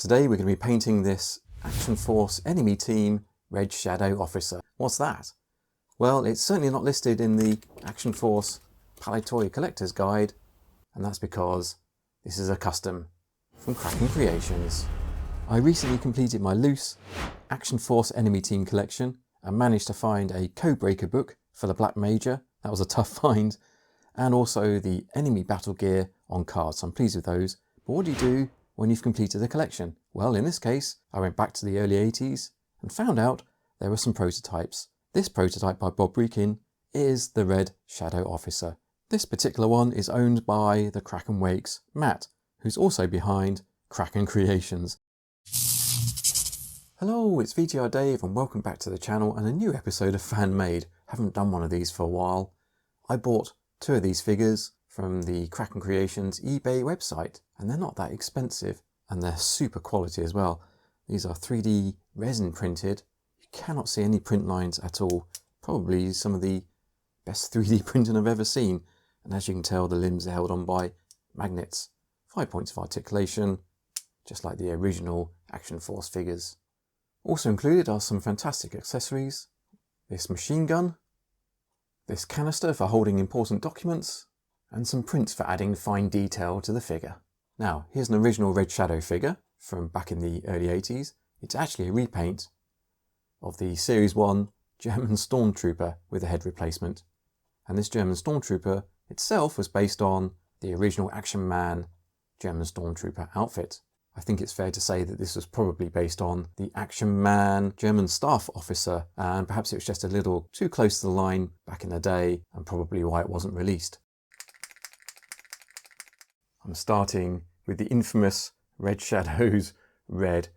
Today we're going to be painting this Action Force Enemy Team Red Shadow Officer. What's that? Well, it's certainly not listed in the Action Force Palitoy Collector's Guide, and that's because this is a custom from Kraken Creations. I recently completed my loose Action Force Enemy Team collection and managed to find a Codebreaker book for the Black Major. That was a tough find. And also the enemy battle gear on cards. I'm pleased with those. But what do you do when you've completed a collection? Well, in this case, I went back to the early 80s and found out there were some prototypes. This prototype by Bob Breakin is the Red Shadow Officer. This particular one is owned by the Kraken Wakes Matt, who's also behind Kraken Creations. Hello, it's VTR Dave and welcome back to the channel and a new episode of Fan Made. Haven't done one of these for a while. I bought two of these figures from the Kraken Creations eBay website and they're not that expensive and they're super quality as well. These are 3D resin printed. You cannot see any print lines at all. Probably some of the best 3D printing I've ever seen. And as you can tell, the limbs are held on by magnets. 5 points of articulation, just like the original Action Force figures. Also included are some fantastic accessories. This machine gun, this canister for holding important documents, and some prints for adding fine detail to the figure. Now, here's an original Red Shadow figure from back in the early 80s. It's actually a repaint of the Series 1 German Stormtrooper with a head replacement. And this German Stormtrooper itself was based on the original Action Man German Stormtrooper outfit. I think it's fair to say that this was probably based on the Action Man German Staff Officer, and perhaps it was just a little too close to the line back in the day, and probably why it wasn't released. I'm starting with the infamous Red Shadows red.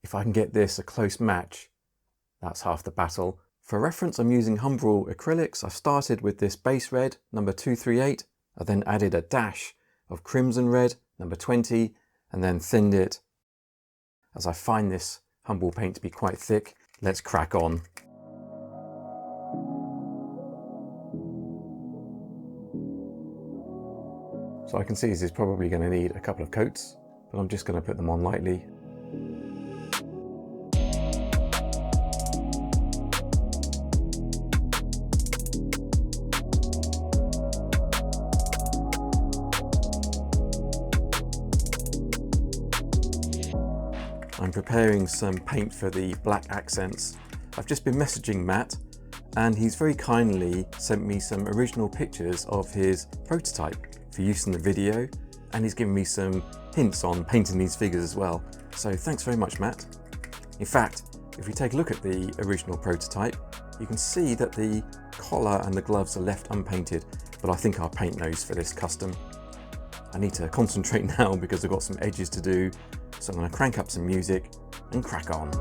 If I can get this a close match, that's half the battle. For reference, I'm using Humbrol acrylics. I started with this base red, number 238. I then added a dash of crimson red, number 20, and then thinned it. As I find this Humbrol paint to be quite thick, let's crack on. So I can see this is probably going to need a couple of coats, but I'm just going to put them on lightly. I'm preparing some paint for the black accents. I've just been messaging Matt and he's very kindly sent me some original pictures of his prototype for use in the video, and he's given me some hints on painting these figures as well. So thanks very much, Matt. In fact, if we take a look at the original prototype, you can see that the collar and the gloves are left unpainted, but I think I'll paint those for this custom. I need to concentrate now because I've got some edges to do, so I'm going to crank up some music and crack on.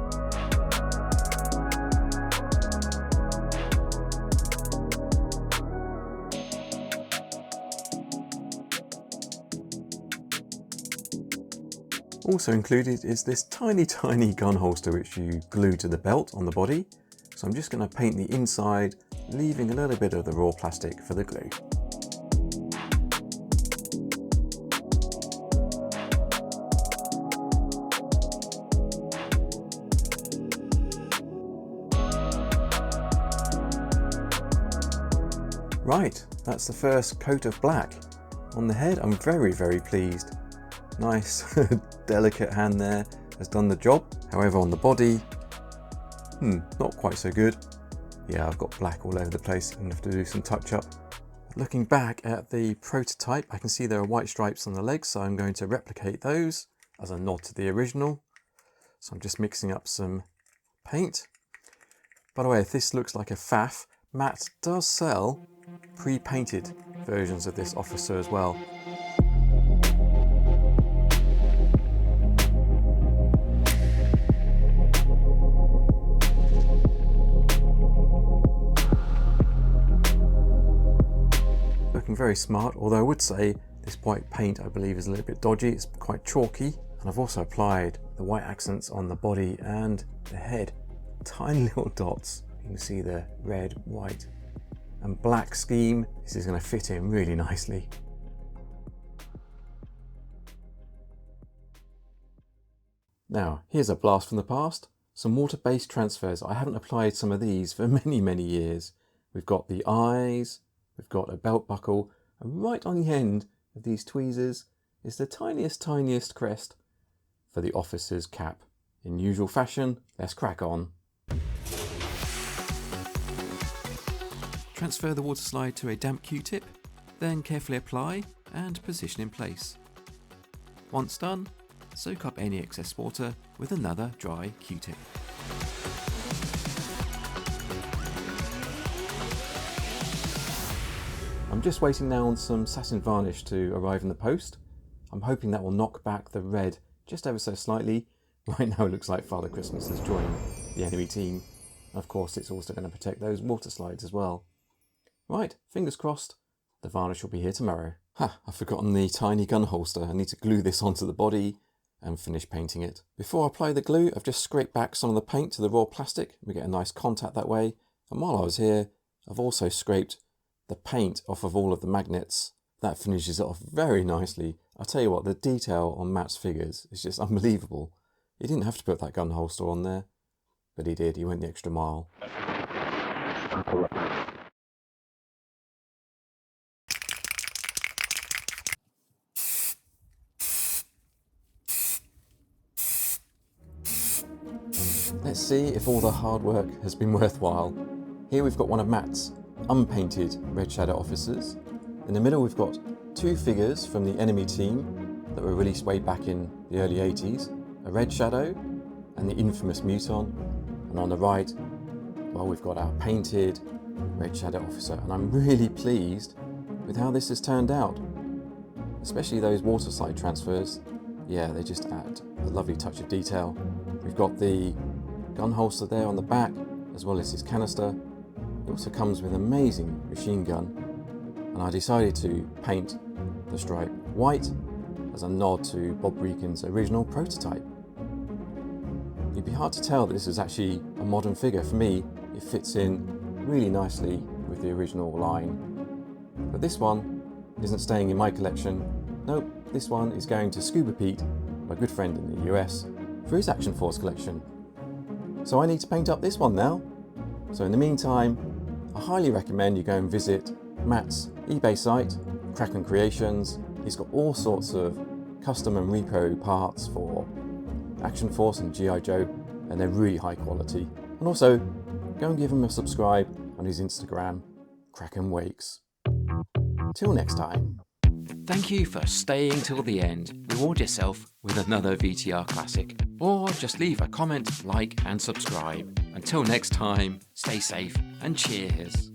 Also included is this tiny gun holster which you glue to the belt on the body. So I'm just going to paint the inside, leaving a little bit of the raw plastic for the glue. Right, that's the first coat of black on the head. I'm very pleased. Nice delicate hand there, has done the job. However, on the body, not quite so good. Yeah, I've got black all over the place. I'm gonna have to do some touch up. Looking back at the prototype, I can see there are white stripes on the legs, so I'm going to replicate those as a nod to the original. So I'm just mixing up some paint. By the way, if this looks like a faff, Matt does sell pre-painted versions of this officer as well. Looking very smart, although I would say this white paint I believe is a little bit dodgy. It's quite chalky, and I've also applied the white accents on the body and the head. Tiny little dots. You can see the red, white and black scheme. This is going to fit in really nicely. Now, here's a blast from the past. Some water-based transfers. I haven't applied some of these for many years. We've got the eyes, we've got a belt buckle, and right on the end of these tweezers is the tiniest crest for the officer's cap. In usual fashion, let's crack on. Transfer the water slide to a damp Q-tip, then carefully apply and position in place. Once done, soak up any excess water with another dry Q-tip. I'm just waiting now on some satin varnish to arrive in the post. I'm hoping that will knock back the red just ever so slightly. Right now it looks like Father Christmas has joined the enemy team. And of course it's also going to protect those water slides as well. Right, fingers crossed, the varnish will be here tomorrow. I've forgotten the tiny gun holster. I need to glue this onto the body and finish painting it. Before I apply the glue, I've just scraped back some of the paint to the raw plastic. We get a nice contact that way. And while I was here, I've also scraped the paint off of all of the magnets. That finishes it off very nicely. I'll tell you what, the detail on Matt's figures is just unbelievable. He didn't have to put that gun holster on there, but he did. He went the extra mile. Let's see if all the hard work has been worthwhile. Here we've got one of Matt's unpainted Red Shadow officers. In the middle we've got two figures from the enemy team that were released way back in the early 80s. A Red Shadow and the infamous Muton. And on the right, well, we've got our painted Red Shadow officer. And I'm really pleased with how this has turned out. Especially those water slide transfers. Yeah, they just add a lovely touch of detail. We've got the gun holster there on the back, as well as his canister. It also comes with an amazing machine gun, and I decided to paint the stripe white as a nod to Bob Regan's original prototype. It'd be hard to tell that this is actually a modern figure. For me, it fits in really nicely with the original line. But this one isn't staying in my collection. Nope, this one is going to Scuba Pete, my good friend in the US, for his Action Force collection. So I need to paint up this one now. So in the meantime, I highly recommend you go and visit Matt's eBay site, Kraken Creations. He's got all sorts of custom and repo parts for Action Force and G.I. Joe, and they're really high quality. And also, go and give him a subscribe on his Instagram, Kraken Wakes. Till next time. Thank you for staying till the end. Reward yourself with another VTR classic. Or just leave a comment, like and subscribe. Until next time, stay safe and cheers.